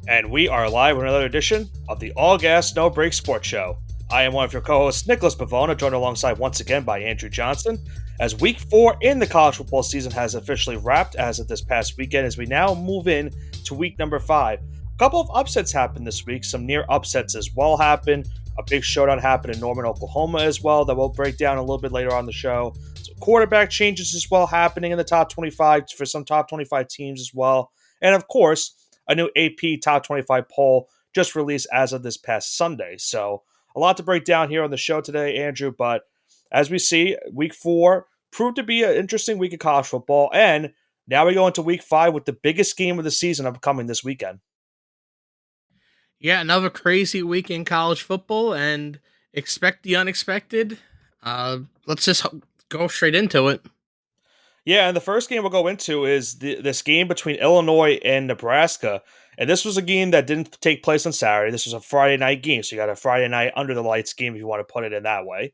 And we are live with another edition of the All Gas No Break Sports Show. I am one of your co-hosts, Nicholas Pavona, joined alongside once again by Andrew Johnson. As Week 4 in the college football season has officially wrapped as of this past weekend, as we now move in to week number 5. A couple of upsets happened this week. Some near upsets as well happened. A big showdown happened in Norman, Oklahoma as well that we'll break down a little bit later on the show. So quarterback changes as well happening in the top 25 for some top 25 teams as well. And of course, a new AP Top 25 poll just released as of this past Sunday. So a lot to break down here on the show today, Andrew. But as we see, Week 4 proved to be an interesting week of college football. And now we go into Week 5 with the biggest game of the season upcoming this weekend. Yeah, another crazy week in college football, and expect the unexpected. Let's just go straight into it. Yeah, and the first game we'll go into is this game between Illinois and Nebraska. And this was a game that didn't take place on Saturday. This was a Friday night game. So you got a Friday night under the lights game if you want to put it in that way.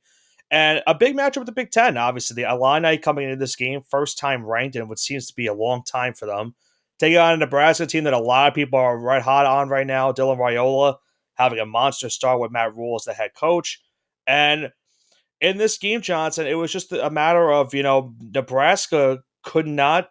And a big matchup with the Big Ten, obviously. The Illini coming into this game, first time ranked in what seems to be a long time for them. Taking on a Nebraska team that a lot of people are red hot on right now. Dylan Raiola having a monster start with Matt Rule as the head coach. And in this game, Johnson, it was just a matter of, Nebraska could not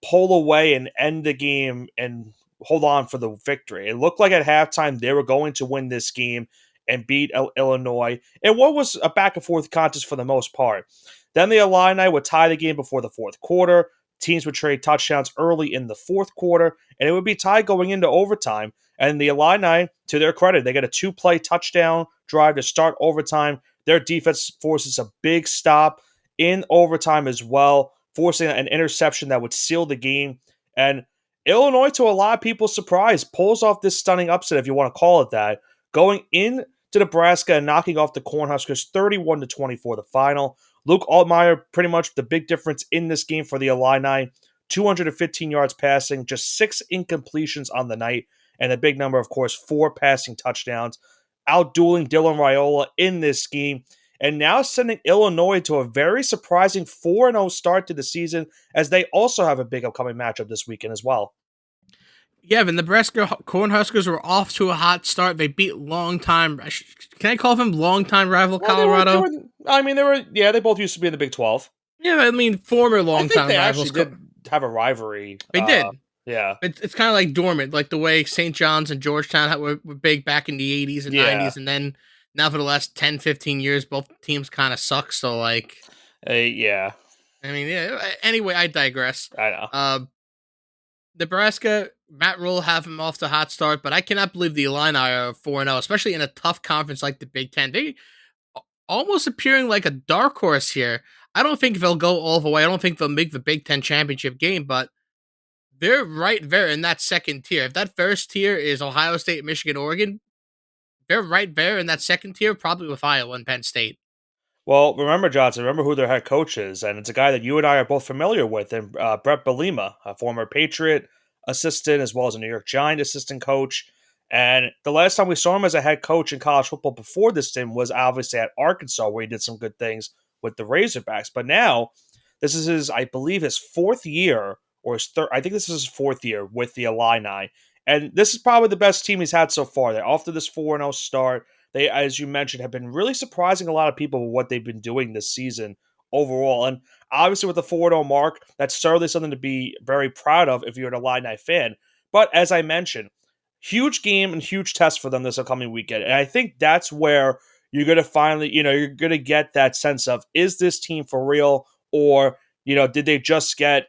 pull away and end the game and hold on for the victory. It looked like at halftime they were going to win this game and beat Illinois in what was a back and forth contest for the most part. Then the Illini would tie the game before the fourth quarter. Teams would trade touchdowns early in the fourth quarter, and it would be tied going into overtime. And the Illini, to their credit, they got a 2-play touchdown drive to start overtime. Their defense forces a big stop in overtime as well, forcing an interception that would seal the game. And Illinois, to a lot of people's surprise, pulls off this stunning upset, if you want to call it that, going in to Nebraska and knocking off the Cornhuskers 31-24 the final. Luke Altmaier, pretty much the big difference in this game for the Illini. 215 yards passing, just 6 incompletions on the night, and a big number, of course, 4 passing touchdowns. Outdueling Dylan Raiola in this game, and now sending Illinois to a very surprising 4-0 start to the season, as they also have a big upcoming matchup this weekend as well. Yeah, the Nebraska Cornhuskers were off to a hot start. They beat longtime. Can I call them longtime rival Colorado? They both used to be in the Big 12. Yeah, I mean former longtime they rivals. Actually did have a rivalry. They did. Yeah. It's kind of like dormant, like the way St. John's and Georgetown were big back in the 80s and 90s, and then now for the last 10, 15 years, both teams kind of suck. So, yeah. I mean, yeah. Anyway, I digress. I know. Nebraska, Matt Rule have him off to a hot start, but I cannot believe the Illini are 4-0, especially in a tough conference like the Big Ten. They almost appearing like a dark horse here. I don't think they'll go all the way. I don't think they'll make the Big Ten championship game, but they're right there in that second tier. If that first tier is Ohio State, Michigan, Oregon, they're right there in that second tier, probably with Iowa and Penn State. Well, remember who their head coach is, and it's a guy that you and I are both familiar with, and Brett Bielema, a former Patriot assistant as well as a New York Giant assistant coach. And the last time we saw him as a head coach in college football before this team was obviously at Arkansas, where he did some good things with the Razorbacks. But now, this is his 4th year, or his third. I think this is his 4th year with the Illini. And this is probably the best team he's had so far. They're off to this 4-0 start. They, as you mentioned, have been really surprising a lot of people with what they've been doing this season overall. And obviously with the 4-0 mark, that's certainly something to be very proud of if you're an Illini fan. But as I mentioned, huge game and huge test for them this upcoming weekend. And I think that's where you're going to finally, you're going to get that sense of, is this team for real? Or, did they just get,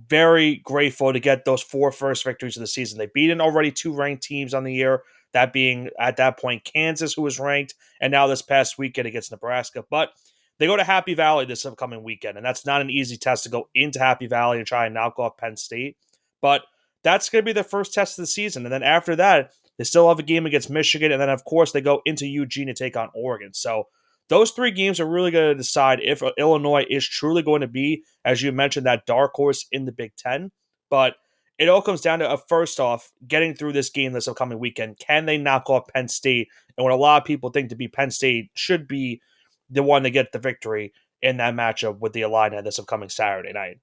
very grateful to get those 4 first victories of the season? They've beaten already 2 ranked teams on the year, that being at that point Kansas, who was ranked, and now this past weekend against Nebraska. But they go to Happy Valley this upcoming weekend, and that's not an easy test to go into Happy Valley and try and knock off Penn State. But that's going to be their first test of the season. And then after that, they still have a game against Michigan, and then, of course, they go into Eugene to take on Oregon. So those 3 games are really going to decide if Illinois is truly going to be, as you mentioned, that dark horse in the Big Ten. But it all comes down to, first off, getting through this game this upcoming weekend. Can they knock off Penn State? And what a lot of people think to be Penn State should be the one to get the victory in that matchup with the Illini this upcoming Saturday night.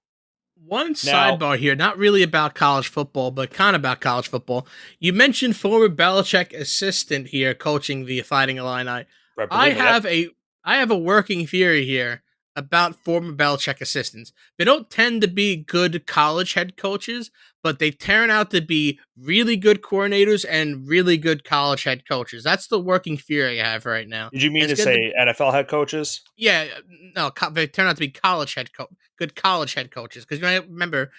One Now, sidebar here, not really about college football, but kind of about college football. You mentioned former Belichick assistant here coaching the Fighting Illini. Brett I Bielema, yep. have a I have a working theory here about former Belichick assistants. They don't tend to be good college head coaches, but they turn out to be really good coordinators and really good college head coaches. That's the working theory I have right now. Did you And mean it's to good to say NFL head coaches? yeah, no, they turn out to be good college head coaches. Because you know, I remember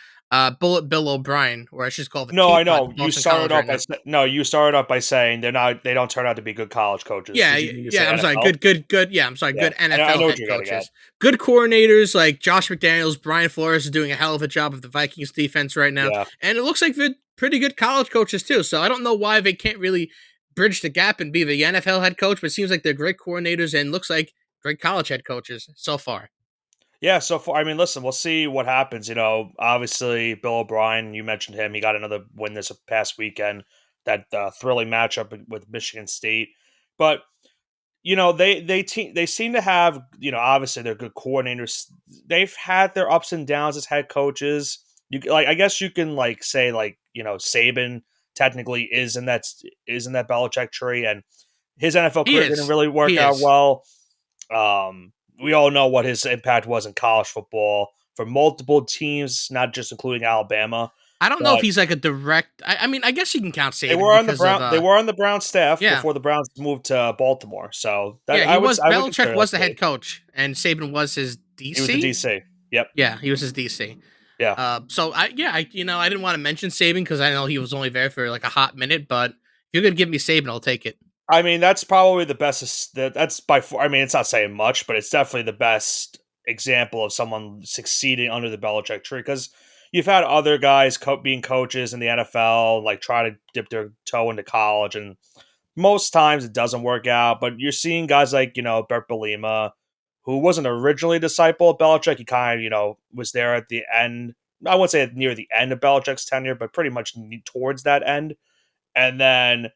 Bullet Bill O'Brien, or I should call the No, I Teapot know. in Boston College right now. You started off by saying they don't turn out to be good college coaches. Yeah, Did you mean to say yeah. I'm sorry. NFL? Good. Yeah, I'm sorry. Yeah, Good I NFL know what head you're getting at. coaches, good coordinators like Josh McDaniels, Brian Flores is doing a hell of a job of the Vikings defense right now, Yeah. and it looks like they're pretty good college coaches too. So I don't know why they can't really bridge the gap and be the NFL head coach, but it seems like they're great coordinators and looks like great college head coaches so far. Yeah, so far, I mean, listen, we'll see what happens. Obviously, Bill O'Brien, you mentioned him. He got another win this past weekend, that thrilling matchup with Michigan State. But they seem to have, obviously they're good coordinators. They've had their ups and downs as head coaches. I guess you can say Saban technically is in that Belichick tree, and his NFL He career didn't is. really work He out is. well. We all know what his impact was in college football for multiple teams, not just including Alabama. I don't know if But he's like a direct. I mean, I guess you can count they Saban were on the because of Brown. They were on the Brown staff yeah, before the Browns moved to Baltimore. So that yeah. He was I would Belichick consider that was the to be. head coach and Saban was his He was the DC. DC. Yep. Yeah, he was his DC. Yeah. So I didn't want to mention Saban because I know he was only there for like a hot minute, but if you're gonna give me Saban, I'll take it. I mean, that's probably the best. That's by far. I mean, it's not saying much, but it's definitely the best example of someone succeeding under the Belichick tree. Because you've had other guys being coaches in the NFL, like try to dip their toe into college, and most times it doesn't work out. But you're seeing guys like Bert Belima, who wasn't originally a disciple of Belichick. He kind of was there at the end. I wouldn't say near the end of Belichick's tenure, but pretty much towards that end. And then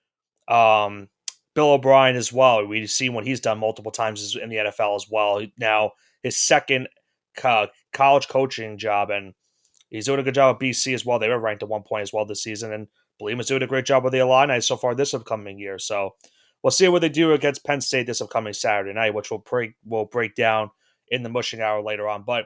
um, Bill O'Brien as well. We've seen what he's done multiple times in the NFL as well. Now his second college coaching job, and he's doing a good job at BC as well. They were ranked at one point as well this season, and Bielema's doing a great job with the Illini so far this upcoming year. So we'll see what they do against Penn State this upcoming Saturday night, which we'll break down in the mushing hour later on. But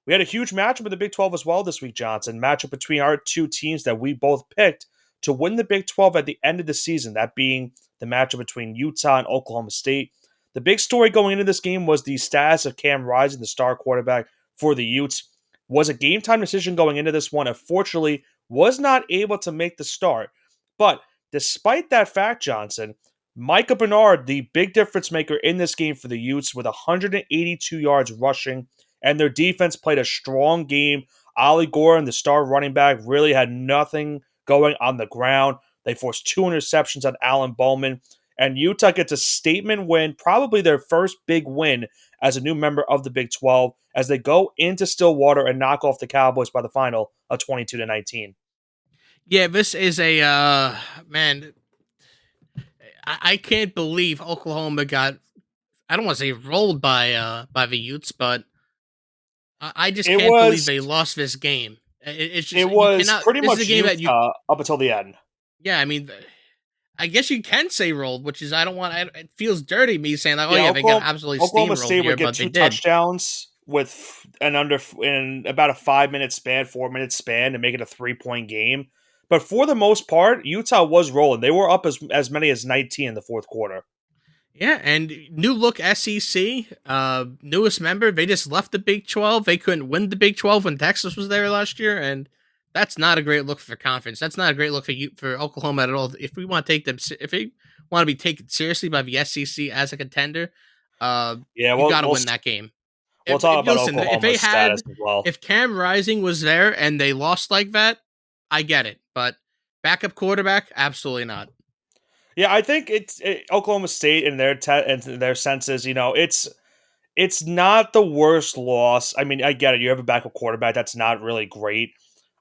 we had a huge matchup in the Big 12 as well this week, Johnson. Matchup between our two teams that we both picked to win the Big 12 at the end of the season, that being the matchup between Utah and Oklahoma State. The big story going into this game was the status of Cam Rising, the star quarterback for the Utes. Was a game time decision going into this one. Unfortunately, was not able to make the start. But despite that fact, Johnson, Micah Bernard, the big difference maker in this game for the Utes, with 182 yards rushing, and their defense played a strong game. Ollie Gordon, the star running back, really had nothing going on the ground. They forced 2 interceptions on Allen Bowman, and Utah gets a statement win, probably their first big win as a new member of the Big 12, as they go into Stillwater and knock off the Cowboys by the final of 22-19. Yeah, this is a man. I can't believe Oklahoma got. I don't want to say rolled by the Utes, but I just It can't believe was they lost this game. It's it just you was cannot. pretty This is a much game that you. Utah up until the end. Yeah, I mean, I guess you can say rolled, which is I don't want. It feels dirty me saying like, oh Yeah, yeah, they got absolutely Oklahoma steamrolled State here, would get but they 2 did. touchdowns in about a 5-minute span, 4-minute span to make it a 3-point game. But for the most part, Utah was rolling. They were up as many as 19 in the fourth quarter. Yeah, and new look SEC, newest member. They just left the Big 12. They couldn't win the Big 12 when Texas was there last year, and that's not a great look for conference. That's not a great look for Oklahoma at all. If we want to take them, if they want to be taken seriously by the SEC as a contender, Yeah, you we'll got to we'll win that game. we'll talk about Listen, Oklahoma's status as well. if Cam Rising was there and they lost like that, I get it, but backup quarterback, absolutely not. Yeah, I think Oklahoma State in their senses. It's not the worst loss. I mean, I get it. You have a backup quarterback. That's not really great.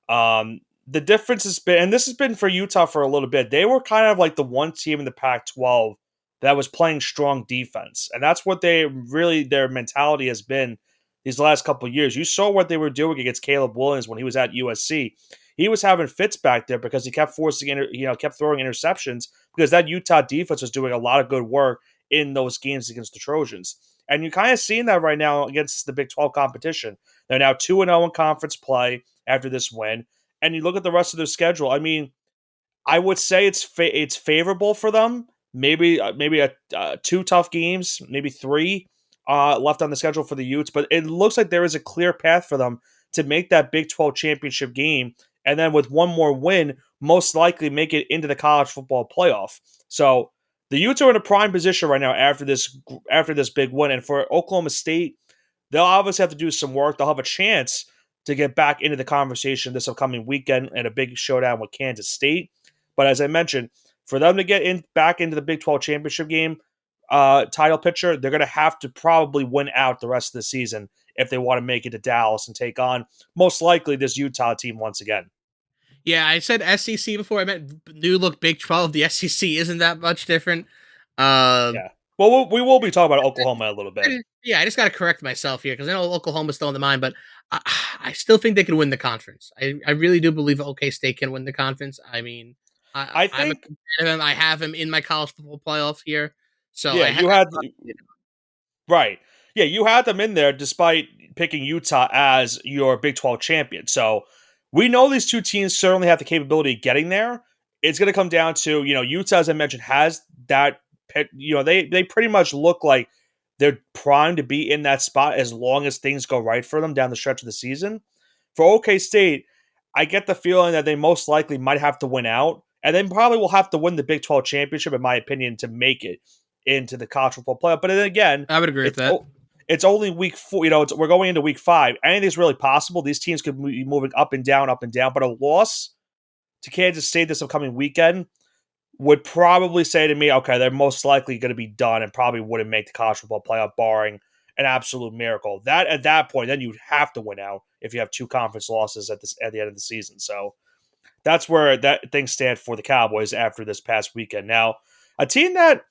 The difference has been, and this has been for Utah for a little bit, they were kind of like the one team in the Pac 12 that was playing strong defense. And that's what their mentality has been these last couple of years. You saw what they were doing against Caleb Williams when he was at USC. He was having fits back there because he kept kept throwing interceptions because that Utah defense was doing a lot of good work in those games against the Trojans. And you're kind of seeing that right now against the Big 12 competition. They're now 2-0 in conference play after this win. And you look at the rest of their schedule. I mean, I would say it's favorable for them. Maybe two tough games, maybe three left on the schedule for the Utes, but it looks like there is a clear path for them to make that Big 12 championship game, and then with one more win, most likely make it into the college football playoff. So the Utes are in a prime position right now after this big win, and for Oklahoma State, they'll obviously have to do some work. They'll have a chance to get back into the conversation this upcoming weekend and a big showdown with Kansas State. But as I mentioned, for them to get back into the Big 12 championship game title picture, they're going to have to probably win out the rest of the season if they want to make it to Dallas and take on most likely this Utah team once again. Yeah, I said SEC before. I meant new look Big 12. The SEC isn't that much different. Uh, Yeah. Well, we will be talking about Oklahoma a little bit. yeah, I just got to correct myself here because I know Oklahoma's still in the mind, but I still think they can win the conference. I really do believe OK State can win the conference. I mean, I I'm a think, fan of them. I have him in my college football playoffs here. So yeah, I have, you had right. Yeah, you had them in there despite picking Utah as your Big 12 champion. So we know these two teams certainly have the capability of getting there. It's going to come down to, Utah, as I mentioned, has that, they pretty much look like they're primed to be in that spot as long as things go right for them down the stretch of the season. For OK State, I get the feeling that they most likely might have to win out, and then probably will have to win the Big 12 championship, in my opinion, to make it into the college football playoff. But then again, I would agree with it's that. it's only week 4. We're going into week 5. Anything's really possible. These teams could be moving up and down, up and down. But a loss to Kansas State this upcoming weekend would probably say to me, okay, they're most likely going to be done and probably wouldn't make the college football playoff, barring an absolute miracle. That at that point, then you'd have to win out if you have two conference losses at the end of the season. So that's where that things stand for the Cowboys after this past weekend. Now, a team that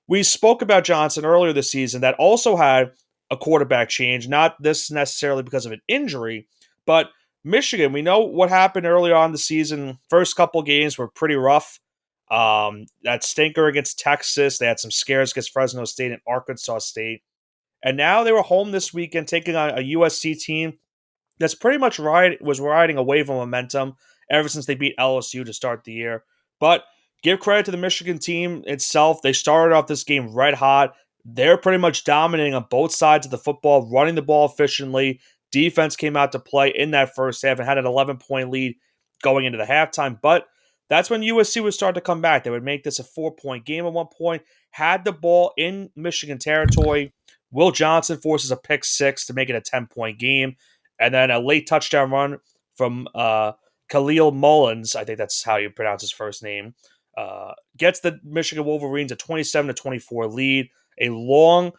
we spoke about Johnson earlier this season that also had a quarterback change, not this necessarily because of an injury, but Michigan. We know what happened earlier on the season. First couple games were pretty rough. That stinker against Texas. They had some scares against Fresno State and Arkansas State. And now they were home this weekend taking on a USC team that's pretty much was riding a wave of momentum ever since they beat LSU to start the year. But give credit to the Michigan team itself. They started off this game red hot. They're pretty much dominating on both sides of the football, running the ball efficiently. Defense came out to play in that first half and had an 11-point lead going into the halftime. But that's when USC would start to come back. They would make this a 4-point game at one point, had the ball in Michigan territory. Will Johnson forces a pick six to make it a 10-point game. And then a late touchdown run from Khalil Mullins, I think that's how you pronounce his first name, gets the Michigan Wolverines a 27-24 lead. A long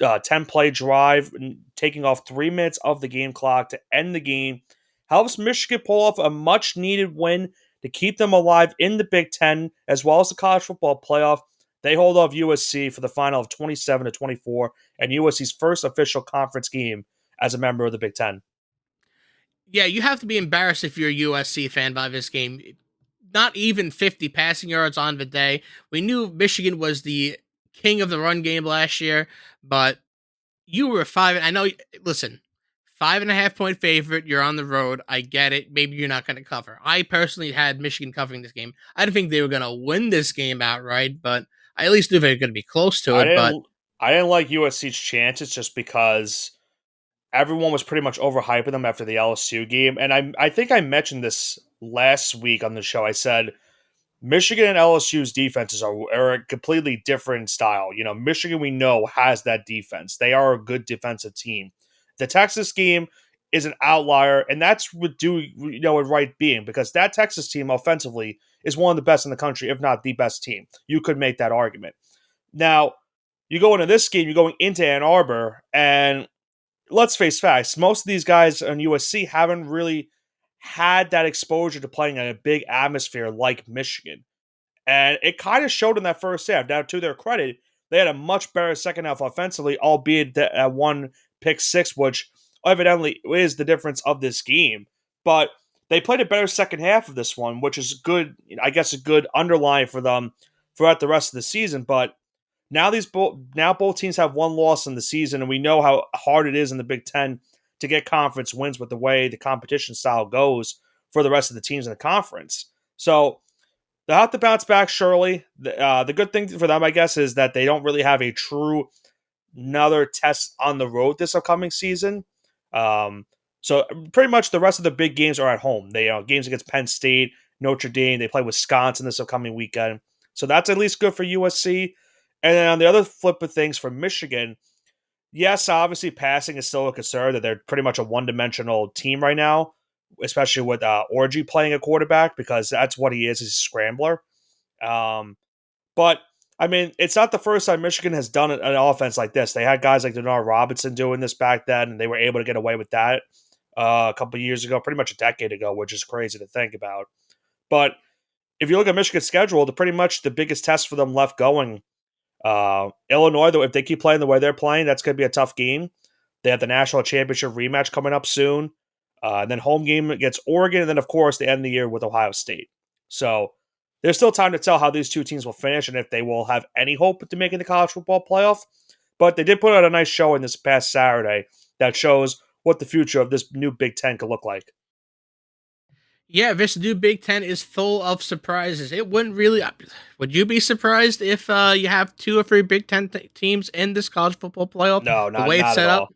10-play drive, taking off 3 minutes of the game clock to end the game, helps Michigan pull off a much-needed win to keep them alive in the Big Ten as well as the college football playoff. They hold off USC for the final of 27-24 and USC's first official conference game as a member of the Big Ten. Yeah, you have to be embarrassed if you're a USC fan by this game. Not even 50 passing yards on the day. We knew Michigan was the king of the run game last year, but you were five. I know. Listen, 5.5 point favorite. You're on the road. I get it. Maybe you're not going to cover. I personally had Michigan covering this game. I didn't think they were going to win this game outright, but I at least knew they were going to be close to I it. But didn't I didn't like USC's chances just because everyone was pretty much overhyping them after the LSU game. And I think I mentioned this last week on the show. I said Michigan and LSU's defenses are a completely different style. Michigan, we know, has that defense. They are a good defensive team. The Texas game is an outlier, and that's what it right being, because that Texas team offensively is one of the best in the country, if not the best team. You could make that argument. Now, you go into this game, you're going into Ann Arbor, and let's face facts. Most of these guys on USC haven't really had that exposure to playing in a big atmosphere like Michigan. And it kind of showed in that first half. Now, to their credit, they had a much better second half offensively, albeit that one pick six, which evidently is the difference of this game. But they played a better second half of this one, which is good. I guess a good underline for them throughout the rest of the season. But now both teams have one loss in the season, and we know how hard it is in the Big Ten to get conference wins with the way the competition style goes for the rest of the teams in the conference. So they'll have to bounce back, surely. The good thing for them, I guess, is that they don't really have a true another test on the road this upcoming season. Um, so pretty much the rest of the big games are at home. They games against Penn State, Notre Dame. They play Wisconsin this upcoming weekend. So that's at least good for USC. And then on the other flip of things for Michigan, yes, obviously passing is still a concern that they're pretty much a one-dimensional team right now, especially with Orgy playing a quarterback because that's what he is. He's a scrambler. Um, but I mean, it's not the first time Michigan has done an offense like this. They had guys like Denard Robinson doing this back then, and they were able to get away with that a couple of years ago, pretty much a decade ago, which is crazy to think about. But if you look at Michigan's schedule, pretty much the biggest test for them left going. Illinois, though, if they keep playing the way they're playing, that's going to be a tough game. They have the national championship rematch coming up soon. And then home game against Oregon, and then, of course, the end of the year with Ohio State. So there's still time to tell how these two teams will finish and if they will have any hope to making the college football playoff. But they did put out a nice showing this past Saturday that shows what the future of this new Big Ten could look like. Yeah, this new Big Ten is full of surprises. It wouldn't really. Would you be surprised if you have two or three Big Ten teams in this college football playoff? No, The not way it's not at set up, all.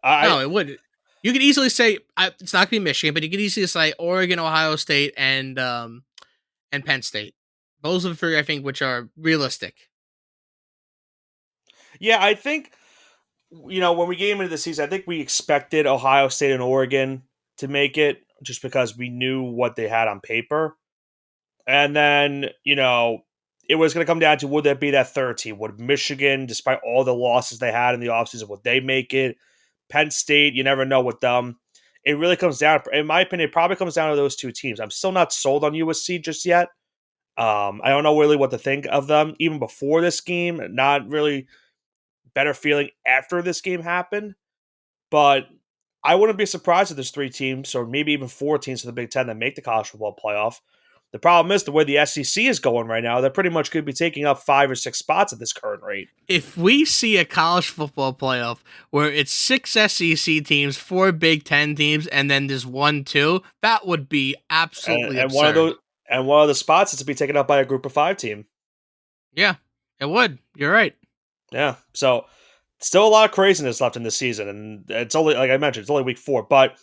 I no, it would. You could easily say it's not gonna be Michigan, but you could easily say Oregon, Ohio State, and Penn State. Those are the three I think which are realistic. Yeah, I think when we came into the season, I think we expected Ohio State and Oregon to make it just because we knew what they had on paper. And then, it was going to come down to would there be that third team? Would Michigan, despite all the losses they had in the offseason, would they make it? Penn State, you never know with them. It really comes down, in my opinion, it probably comes down to those two teams. I'm still not sold on USC just yet. I don't know really what to think of them even before this game. Not really better feeling after this game happened. But I wouldn't be surprised if there's three teams or maybe even four teams in the Big Ten that make the college football playoff. The problem is the way the SEC is going right now, they pretty much could be taking up 5 or 6 spots at this current rate. If we see a college football playoff where it's 6 SEC teams, 4 Big Ten teams, and then there's 1, 2, that would be And, absolutely and one of absurd. those and one of the spots is to be taken up by a group of 5 team. Yeah, it would. You're right. Yeah. So still a lot of craziness left in this season. And it's only, like I mentioned, it's only week 4. But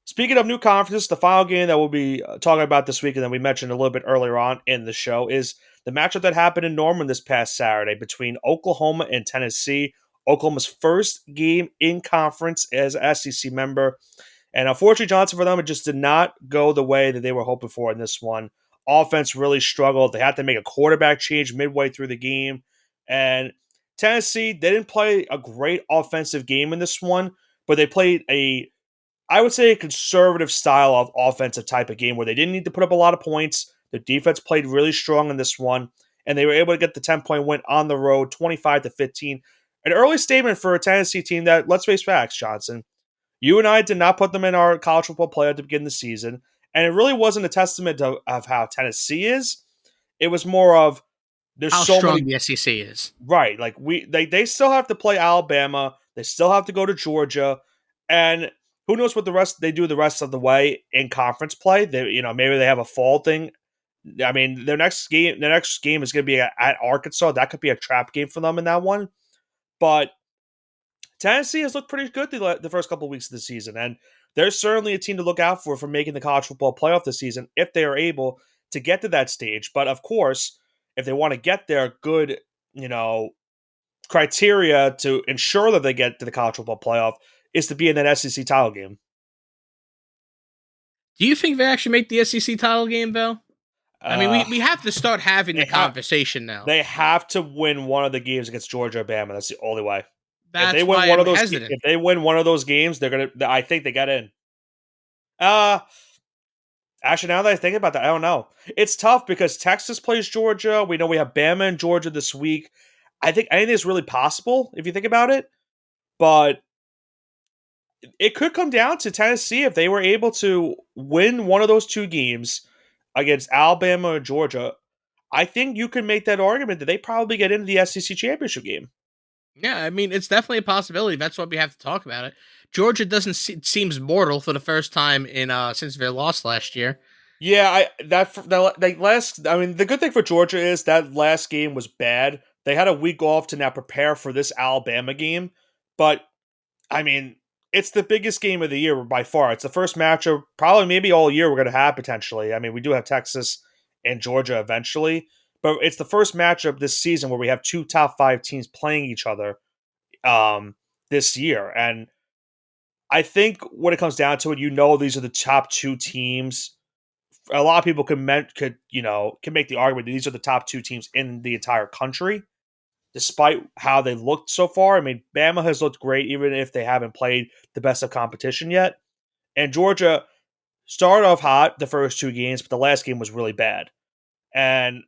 speaking of new conferences, the final game that we'll be talking about this week, and then we mentioned a little bit earlier on in the show, is the matchup that happened in Norman this past Saturday between Oklahoma and Tennessee. Oklahoma's first game in conference as an SEC member. And unfortunately, Johnson, for them, it just did not go the way that they were hoping for in this one. Offense really struggled. They had to make a quarterback change midway through the game. And Tennessee, they didn't play a great offensive game in this one, but they played I would say, a conservative style of offensive type of game where they didn't need to put up a lot of points. The defense played really strong in this one, and they were able to get the 10-point win on the road, 25-15. An early statement for a Tennessee team that, let's face facts, Johnson. You and I did not put them in our college football playoff to begin the season, and it really wasn't a testament of how Tennessee is. It was more of there's How so strong many the SEC is. right. Like they still have to play Alabama. They still have to go to Georgia, and who knows what the rest they do the rest of the way in conference play. They maybe they have a fall thing. I mean, their next game is going to be at Arkansas. That could be a trap game for them in that one. But Tennessee has looked pretty good the first couple of weeks of the season, and they're certainly a team to look out for making the college football playoff this season if they are able to get to that stage. But of course, if they want to get there, good, criteria to ensure that they get to the college football playoff is to be in that SEC title game. Do you think they actually make the SEC title game, though? I mean, Uh, we have to start having they the have conversation now. they have to win one of the games against Georgia or Bama. That's the only way. If they That's win why one I'm of those, hesitant. if they win one of those games, they're gonna. I think they get in. Uh Actually, now that I think about that, I don't know. It's tough because Texas plays Georgia. We know we have Bama and Georgia this week. I think anything is really possible if you think about it. But it could come down to Tennessee if they were able to win one of those two games against Alabama or Georgia. I think you can make that argument that they probably get into the SEC championship game. Yeah, I mean, it's definitely a possibility. That's why we have to talk about it. Georgia doesn't seems mortal for the first time in since their loss last year. Yeah, that last. I mean, the good thing for Georgia is that last game was bad. They had a week off to now prepare for this Alabama game, but I mean, it's the biggest game of the year by far. It's the first matchup, probably maybe all year we're going to have potentially. I mean, we do have Texas and Georgia eventually, but it's the first matchup this season where we have two top five teams playing each other this year. And I think when it comes down to it, these are the top two teams. A lot of people can make the argument that these are the top two teams in the entire country, despite how they looked so far. I mean, Bama has looked great, even if they haven't played the best of competition yet. And Georgia started off hot the first two games, but the last game was really bad. And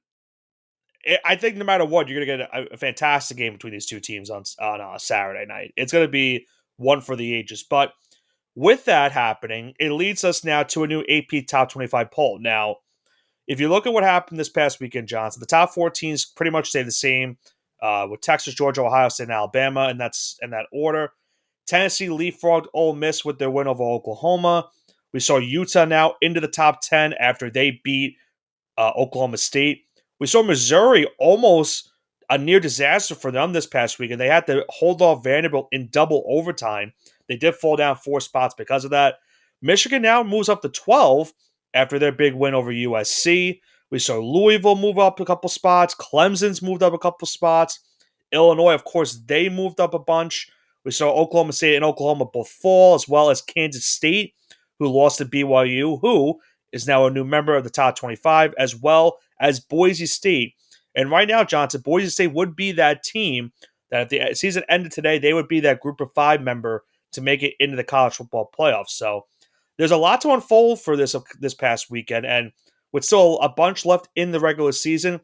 I think no matter what, you're going to get a fantastic game between these two teams on Saturday night. It's going to be one for the ages. But with that happening, it leads us now to a new AP Top 25 poll. Now, if you look at what happened this past weekend, Johnson, the top four teams pretty much stay the same, with Texas, Georgia, Ohio State, and Alabama, and that's in that order. Tennessee leapfrogged Ole Miss with their win over Oklahoma. We saw Utah now into the top 10 after they beat Oklahoma State. We saw Missouri almost a near disaster for them this past week, and they had to hold off Vanderbilt in double overtime. They did fall down 4 spots because of that. Michigan now moves up to 12 after their big win over USC. We saw Louisville move up a couple spots. Clemson's moved up a couple spots. Illinois, of course, they moved up a bunch. We saw Oklahoma State and Oklahoma both fall, as well as Kansas State, who lost to BYU, who is now a new member of the top 25, as well as Boise State. And right now, Johnson, Boise State would be that team that if the season ended today, they would be that group of 5 member to make it into the college football playoffs. So there's a lot to unfold for this past weekend, and with still a bunch left in the regular season,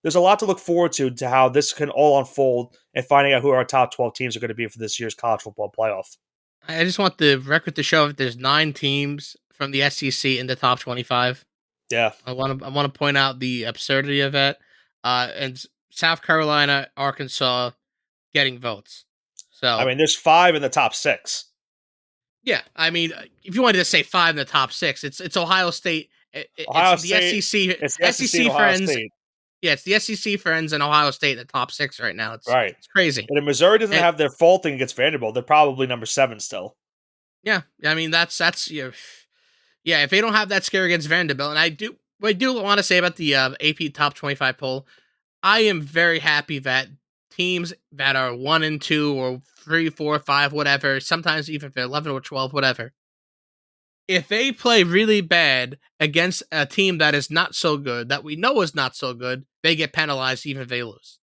there's a lot to look forward to how this can all unfold and finding out who our top 12 teams are going to be for this year's college football playoff. I just want the record to show that there's 9 teams from the SEC in the top 25. Yeah. I want to point out the absurdity of it. And South Carolina, Arkansas getting votes. I So mean, there's 5 in the top 6. yeah, I mean, if you wanted to say 5 in the top 6, it's Ohio State. It's Ohio the State, SEC it's the SEC and Ohio friends. State. Yeah, it's the SEC friends and Ohio State in the top 6 right now. Right. It's crazy. And if Missouri doesn't And have their faulting against Vanderbilt, they're probably number 7 still. yeah, I mean that's yeah. If they don't have that scare against Vanderbilt, and I do want to say about the AP top 25 poll, I am very happy that teams that are 1 and 2 or 3, 4, 5, whatever, sometimes even if they're 11 or 12, whatever, if they play really bad against a team that is not so good, that we know is not so good, they get penalized even if they lose.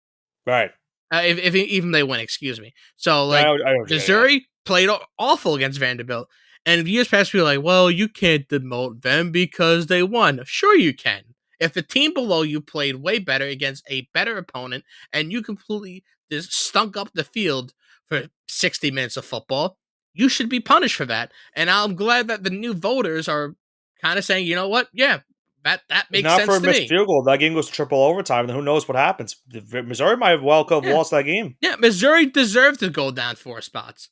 Right. If even they win, excuse me. So I like know what you're getting at. Missouri played awful against Vanderbilt, and years past we were like, well, you can't demote them because they won. Sure, you can. If the team below you played way better against a better opponent, and you completely just stunk up the field for 60 minutes of football, you should be punished for that. And I'm glad that the new voters are kind of saying, you know what, yeah, that If makes not for sense a to missed me. field goal, that game goes to triple overtime, and who knows what happens. Missouri might have could have Yeah, lost that game. yeah, Missouri deserved to go down 4 spots.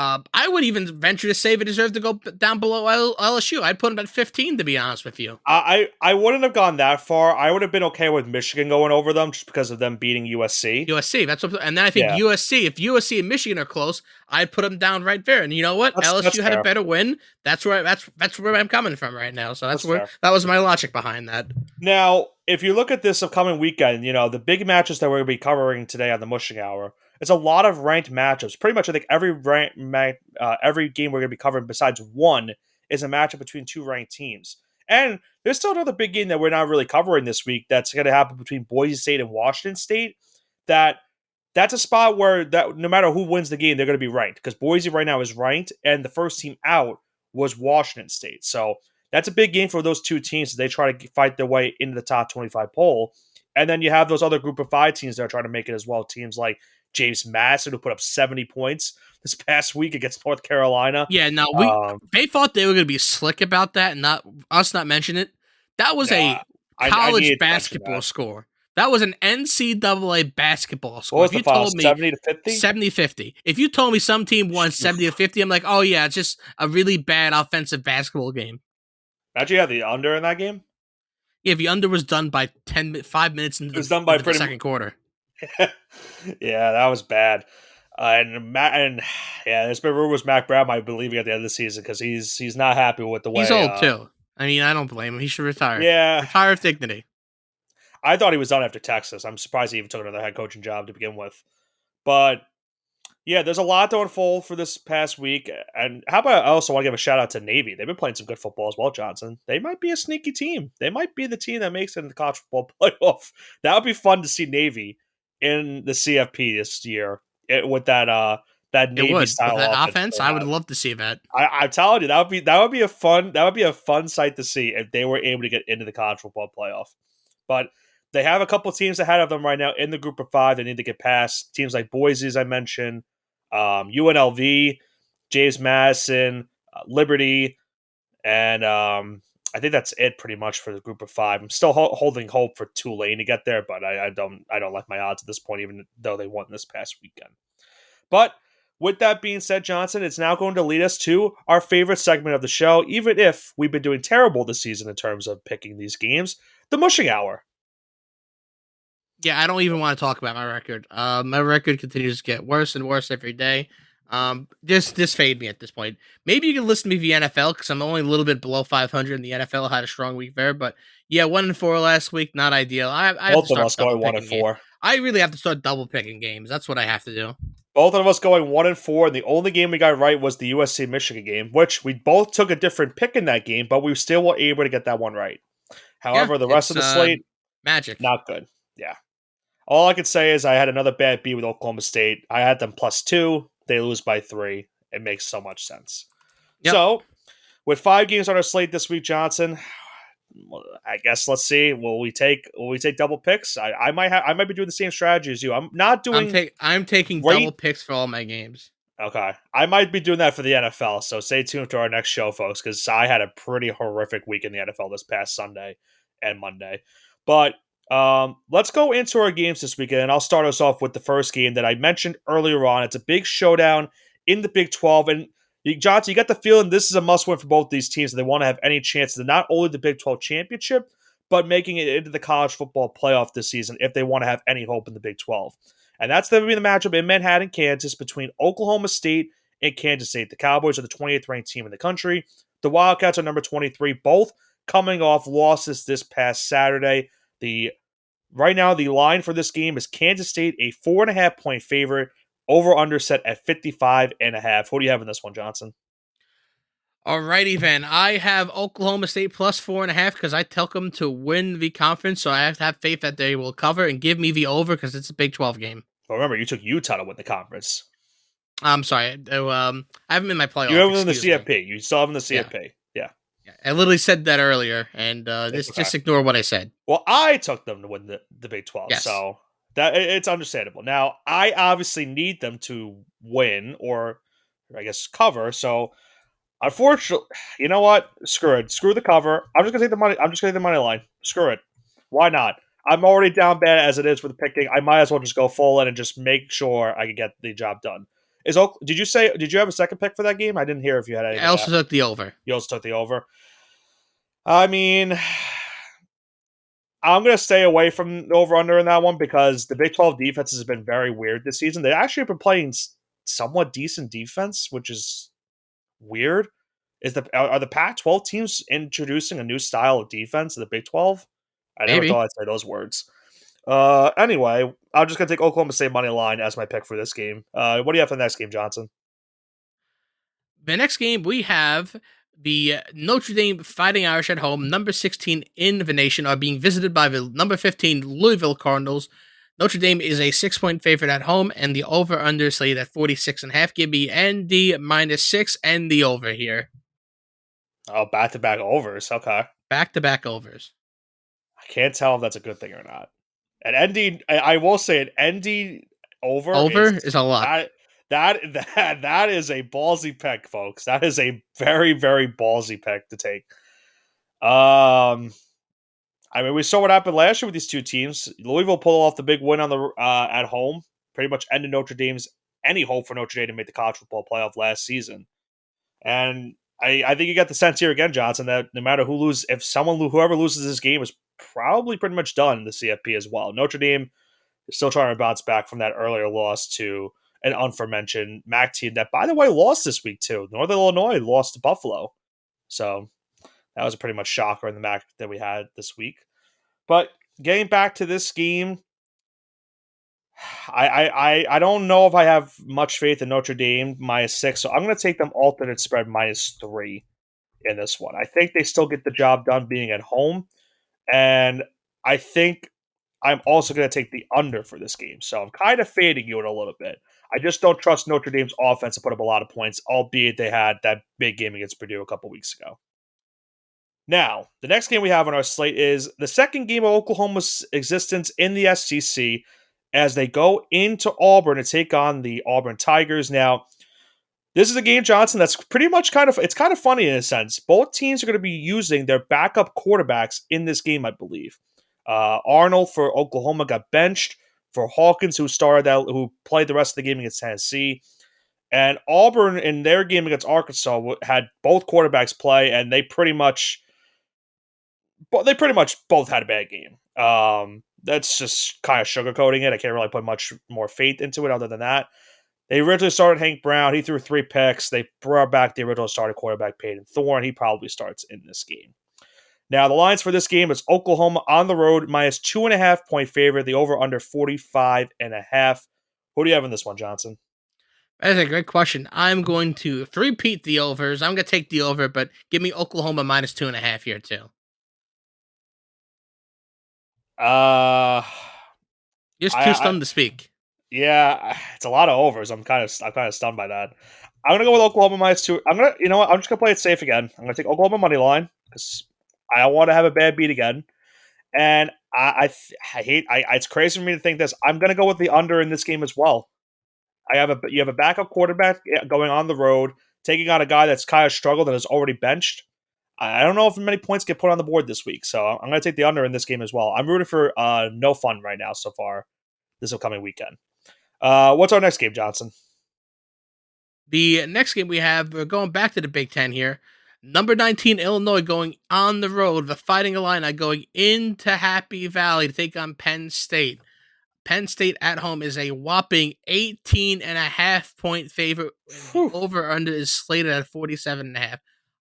I would even venture to say they deserve to go down below LSU. I'd put them at 15, to be honest with you. I wouldn't have gone that far. I would have been okay with Michigan going over them just because of them beating USC. USC, that's what, and then I think Yeah, USC. If USC and Michigan are close, I'd put them down right there. And you know what? that's LSU had a fair. better win. That's where I'm coming from right now. So That's where fair. that was my logic behind that. Now, if you look at this upcoming weekend, the big matches that we're going to be covering today on the Mushing Hour, it's a lot of ranked matchups. Pretty much, I think every game we're going to be covering besides one is a matchup between 2 ranked teams. And there's still another big game that we're not really covering this week that's going to happen between Boise State and Washington State. That's a spot where that no matter who wins the game, they're going to be ranked because Boise right now is ranked, and the first team out was Washington State. So that's a big game for those two teams as they try to fight their way into the top 25 poll. And then you have those other group of 5 teams that are trying to make it as well. Teams like James Madison, who put up 70 points this past week against North Carolina. Yeah, no, Um, they thought they were going to be slick about that and not us not mention it. That was no, a I college needed to mention basketball that. score. That was an NCAA basketball What score. was If the you final? told me 70 to 50? 70-50, if you told me some team won 70 to 50, I'm like, oh yeah, it's just a really bad offensive basketball game. Actually, had the under in that game. Yeah, the under was done by 5 minutes It was done by into the pretty. second quarter. Yeah, that was bad. And yeah, there's been rumors Mac Brown might be leaving at the end of the season because he's not happy with the He's way. old too. I mean, I don't blame him. He should retire. Yeah, Retire with dignity. I thought he was done after Texas. I'm surprised he even took another head coaching job to begin with. But yeah, there's a lot to unfold for this past week. And how about I also want to give a shout out to Navy? They've been playing some good football as well, Johnson. They might be a sneaky team. They might be the team that makes it in the college football playoff. That would be fun to see Navy in the CFP this year with that It Navy would. With style that offense offense, they I would have. love to see that. I'm telling you, that would be a fun sight to see if they were able to get into the college football playoff. But they have a couple teams ahead of them right now in the group of five. They need to get past teams like Boise, as I mentioned, UNLV, James Madison, Liberty, and I think that's it pretty much for the group of five. I'm still holding hope for Tulane to get there, but I don't like my odds at this point, even though they won this past weekend. But with that being said, Johnson, it's now going to lead us to our favorite segment of the show, even if we've been doing terrible this season in terms of picking these games, the mushing hour. Yeah, I don't even want to talk about my record. My record continues to get worse and worse every day. Just fade me at this point. Maybe you can listen to me via NFL because I'm only a little bit below 500 in the NFL. I had a strong week there, but yeah, 1-4 last week, not ideal. I have to Both of start us double going one and picking games. four. I really have to start double picking games. That's what I have to do. Both of us going 1-4, and the only game we got right was the USC Michigan game, which we both took a different pick in that game, but we still were able to get that one right. Yeah, However, the rest it's of the slate, magic. not good. Yeah. All I can say is I had another bad beat with Oklahoma State. I had them +2. They lose by 3. It makes so much sense. Yep. So, with 5 games on our slate this week, Johnson, I guess let's see. Will we take double picks? I might be doing the same strategy as you. I'm not doing I'm taking double great. picks for all my games. Okay, I might be doing that for the NFL. So stay tuned to our next show, folks, because I had a pretty horrific week in the NFL this past Sunday and Monday. But let's go into our games this weekend, and I'll start us off with the first game that I mentioned earlier on. It's a big showdown in the Big 12, and Johnson, you got the feeling this is a must-win for both these teams, and they want to have any chance to not only the Big 12 championship, but making it into the college football playoff this season if they want to have any hope in the Big 12. And that's going to be the matchup in Manhattan, Kansas, between Oklahoma State and Kansas State. The Cowboys are the 28th ranked team in the country. The Wildcats are number 23, both coming off losses this past Saturday. Right now, the line for this game is Kansas State, a 4.5-point favorite, over under set at 55.5. Who do you have in this one, Johnson? Alrighty then. I have Oklahoma State plus 4.5 because I took them to win the conference, so I have to have faith that they will cover and give me the over because it's a Big 12 game. Well, remember, you took Utah to win the conference. I'm sorry. I have them in my You playoff. have them in the Excuse me. CFP. You still have them in the Yeah. CFP. Yeah. Yeah. I literally said that earlier, and It's this okay. just ignore what I said. Well, I took them to win the Big 12, Yes. so it's understandable. Now, I obviously need them to win or I guess cover. So, unfortunately, you know what? Screw it. Screw the cover. I'm just gonna take the money. I'm just gonna take the money line. Screw it. Why not? I'm already down bad as it is with the picking. I might as well just go full in and just make sure I can get the job done. Did you have a second pick for that game? I didn't hear if you had I anything. also took the over. You also took the over. I mean, I'm going to stay away from the over-under in that one because the Big 12 defense has been very weird this season. They actually have been playing somewhat decent defense, which is weird. Are the Pac-12 teams introducing a new style of defense in the Big 12? I never Maybe. thought I'd say those words. Anyway, I'm just going to take Oklahoma State money line as my pick for this game. What do you have for the next game, Johnson? The next game we have the Notre Dame Fighting Irish at home, number 16 in the nation, are being visited by the number 15 Louisville Cardinals. Notre Dame is a 6-point favorite at home, and the over/under slated at 46.5. Give me ND -6 and the over here. Oh, back-to-back overs. Okay. Back-to-back overs. I can't tell if that's a good thing or not. And ND, I will say it, ND Over is Over is a lock. that that is a ballsy pick, folks. That is a very very ballsy pick to take. Um, I mean, we saw what happened last year with these two teams. Louisville pulled off the big win on the at home, pretty much ended Notre Dame's any hope for Notre Dame to make the college football playoff last season. And I think you get the sense here again, Johnson, that no matter who loses, if whoever loses this game is probably pretty much done in the CFP as well. Notre Dame is still trying to bounce back from that earlier loss to an unformentioned MAC team that, by the way, lost this week too. Northern Illinois lost to Buffalo, so that was a pretty much shocker in the MAC that we had this week. But getting back to this game, I don't know if I have much faith in Notre Dame -6, so I'm going to take them alternate spread -3 in this one. I think they still get the job done being at home, and I think I'm also going to take the under for this game. So I'm kind of fading you in a little bit. I just don't trust Notre Dame's offense to put up a lot of points, albeit they had that big game against Purdue a couple weeks ago. Now, the next game we have on our slate is the second game of Oklahoma's existence in the SEC as they go into Auburn to take on the Auburn Tigers. Now, this is a game, Johnson, that's pretty much it's kind of funny in a sense. Both teams are going to be using their backup quarterbacks in this game, I believe. Arnold for Oklahoma got benched for Hawkins, who played the rest of the game against Tennessee. And Auburn, in their game against Arkansas, had both quarterbacks play, and they pretty much both had a bad game. That's just kind of sugarcoating it. I can't really put much more faith into it other than that. They originally started Hank Brown. He threw 3 picks. They brought back the original starting quarterback, Peyton Thorne. He probably starts in this game. Now, the lines for this game is Oklahoma on the road, -2.5 point favorite. The over-under 45.5. Who do you have in this one, Johnson? That is a great question. I'm going to repeat the overs. I'm going to take the over, but give me Oklahoma -2.5 here too. Uh, You're just too I stunned to speak. yeah, it's a lot of overs. I'm kind of stunned by that. I'm gonna go with Oklahoma -2. You know what? I'm just gonna play it safe again. I'm gonna take Oklahoma money line because I don't want to have a bad beat again. And it's crazy for me to think this. I'm gonna go with the under in this game as well. You have a backup quarterback going on the road, taking on a guy that's kind of struggled and is already benched. I don't know if many points get put on the board this week, so I'm going to take the under in this game as well. I'm rooting for no fun right now so far this upcoming weekend. What's our next game, Johnson? The next game we have, we're going back to the Big Ten here. Number 19, Illinois going on the road. The Fighting Illini going into Happy Valley to take on Penn State. Penn State at home is a whopping 18.5 point favorite. And the over under is slated at 47.5.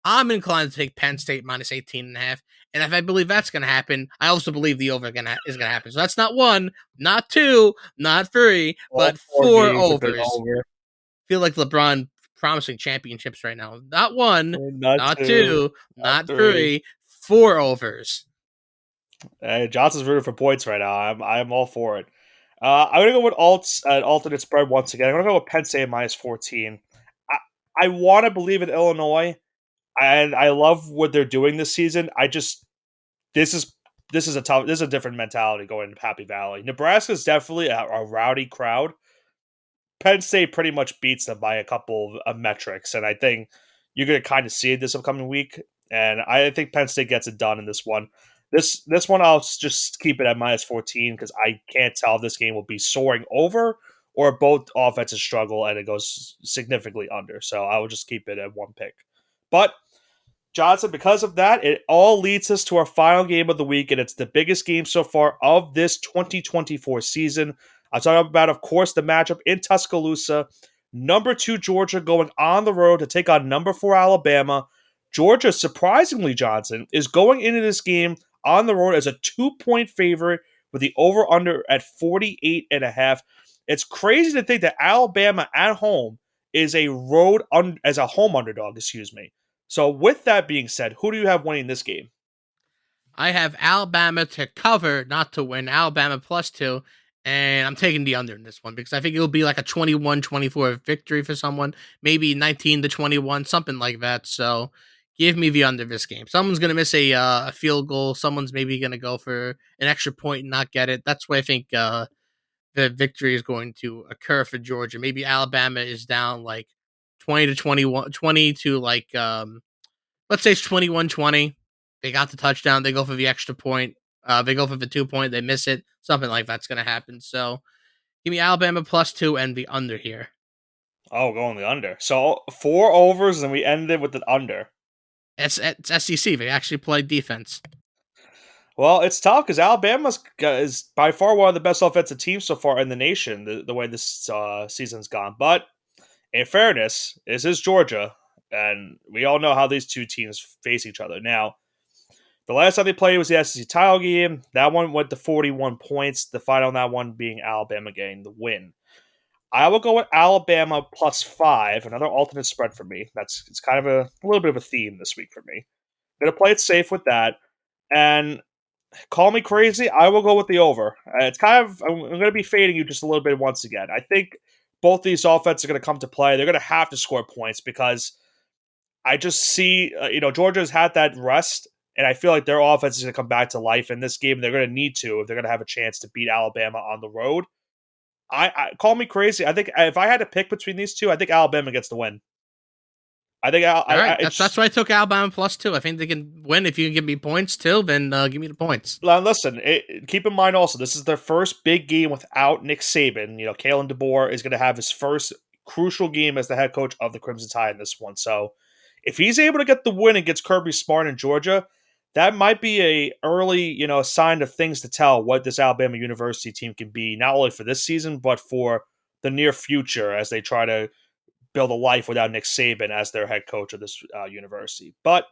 I'm inclined to take Penn State -18.5. And if I believe that's going to happen, I also believe the over is going to happen. So that's not 1, not 2, not 3, but 4 overs. Feel like LeBron promising championships right now. Not 1, Not not two, 2, not not 3. 3, 4 overs. Hey, Johnson's rooting for points right now. I'm all for it. I'm gonna go with alternate spread once again. I'm gonna go with Penn State -14. I want to believe in Illinois, and I love what they're doing this season. This is this is a different mentality going to Happy Valley. Nebraska is definitely a rowdy crowd. Penn State pretty much beats them by a couple of metrics, and I think you're going to kind of see it this upcoming week. And I think Penn State gets it done in this one. This one I'll just keep it at -14 because I can't tell if this game will be soaring over or both offenses struggle and it goes significantly under. So I will just keep it at 1 pick. But Johnson, because of that, it all leads us to our final game of the week, and it's the biggest game so far of this 2024 season. I'm talking about, of course, the matchup in Tuscaloosa. Number 2 Georgia going on the road to take on number 4 Alabama. Georgia, surprisingly, Johnson, is going into this game on the road as a 2-point favorite with the over-under at 48.5. It's crazy to think that Alabama at home is as a home underdog, excuse me. So with that being said, who do you have winning this game? I have Alabama to cover, not to win. Alabama +2. And I'm taking the under in this one because I think it'll be like a 21-24 victory for someone. Maybe 19-21, something like that. So give me the under this game. Someone's going to miss a field goal. Someone's maybe going to go for an extra point and not get it. That's why I think the victory is going to occur for Georgia. Maybe Alabama is down like 20 to 21, 20 to like let's say it's 21-20. They got the touchdown, they go for the extra point. They go for the 2 point, they miss it. Something like that's going to happen. So give me Alabama +2 and the under here. Oh, going the under. So 4 overs, and we ended with an under. It's SEC. They actually play defense. Well, it's tough because Alabama is by far one of the best offensive teams so far in the nation, the way this season's gone. But in fairness, this is Georgia, and we all know how these two teams face each other. Now, the last time they played was the SEC title game. That one went to 41 points, the final on that one being Alabama getting the win. I will go with Alabama +5, another alternate spread for me. It's kind of a little bit of a theme this week for me. I'm going to play it safe with that. And call me crazy, I will go with the over. It's kind of I'm going to be fading you just a little bit once again. I think both these offenses are going to come to play. They're going to have to score points because I just see Georgia's had that rest, and I feel like their offense is going to come back to life in this game. They're going to need to if they're going to have a chance to beat Alabama on the road. I call me crazy. I think if I had to pick between these two, I think Alabama gets the win. I think All right, that's why I took Alabama +2. I think they can win if you can give me points too. Then give me the points. Listen, keep in mind also this is their first big game without Nick Saban. Kalen DeBoer is going to have his first crucial game as the head coach of the Crimson Tide in this one. So if he's able to get the win and gets Kirby Smart in Georgia, that might be a early sign of things to tell what this Alabama University team can be, not only for this season but for the near future as they try to build a life without Nick Saban as their head coach of this university. But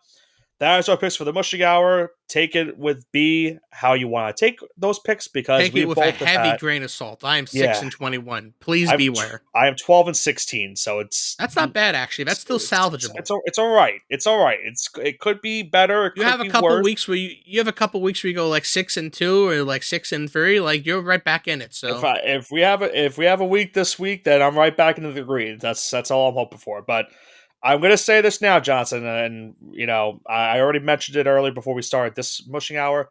that is our picks for the Mushing Hour. Take it with B how you want to take those picks because take it with a heavy grain of salt. I am 6-21. Please beware. I am 12-16, so that's not bad actually. That's still salvageable. It's all right. It's all right. It could be better. You have a couple weeks where you have a couple weeks where you go like 6-2 or like 6-3. Like you're right back in it. So if we have a week this week, then I'm right back into the green. That's all I'm hoping for. But I'm going to say this now, Johnson, and I already mentioned it earlier before we started this Mushing Hour.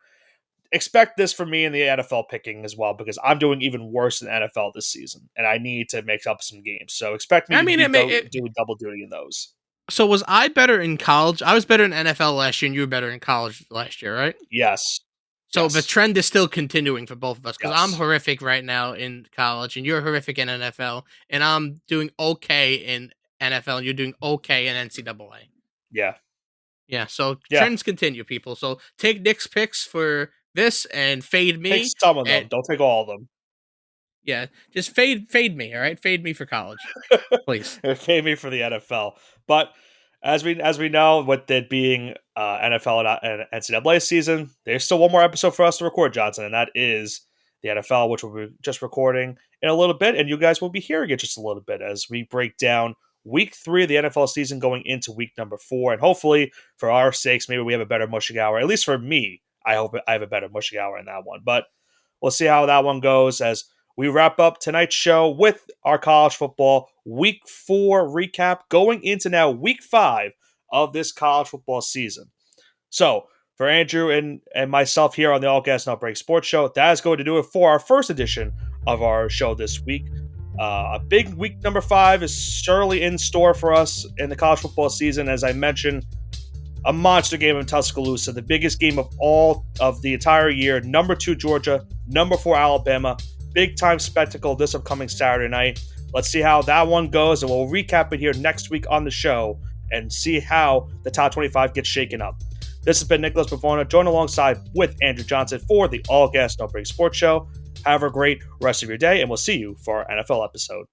Expect this from me in the NFL picking as well because I'm doing even worse in NFL this season, and I need to make up some games. So expect me to do double duty in those. So was I better in college? I was better in NFL last year, and you were better in college last year, right? Yes. So the trend is still continuing for both of us because I'm horrific right now in college, and you're horrific in NFL, and I'm doing okay in NFL, and you're doing okay in NCAA. Yeah. Yeah, so trends continue, people. So take Nick's picks for this and fade me. Take some of them. Don't take all of them. Yeah, just fade me, all right? Fade me for college, please. Fade me for the NFL. But as we know, with it being NFL and NCAA season, there's still one more episode for us to record, Johnson, and that is the NFL, which we'll be just recording in a little bit, and you guys will be hearing it just a little bit as we break down Week 3 of the NFL season going into week number 4. And hopefully, for our sakes, maybe we have a better Mushing Hour. At least for me, I hope I have a better Mushing Hour in that one. But we'll see how that one goes as we wrap up tonight's show with our college football Week 4 recap going into now Week 5 of this college football season. So, for Andrew and myself here on the All Gas Not Break Sports Show, that is going to do it for our first edition of our show this week. A big week number 5 is surely in store for us in the college football season. As I mentioned, a monster game in Tuscaloosa, the biggest game of all of the entire year. Number 2 Georgia, number 4 Alabama. Big time spectacle this upcoming Saturday night. Let's see how that one goes, and we'll recap it here next week on the show and see how the top 25 gets shaken up. This has been Nicholas Pavona, joined alongside with Andrew Johnson for the All Gas No Break Sports Show. Have a great rest of your day, and we'll see you for our NFL episode.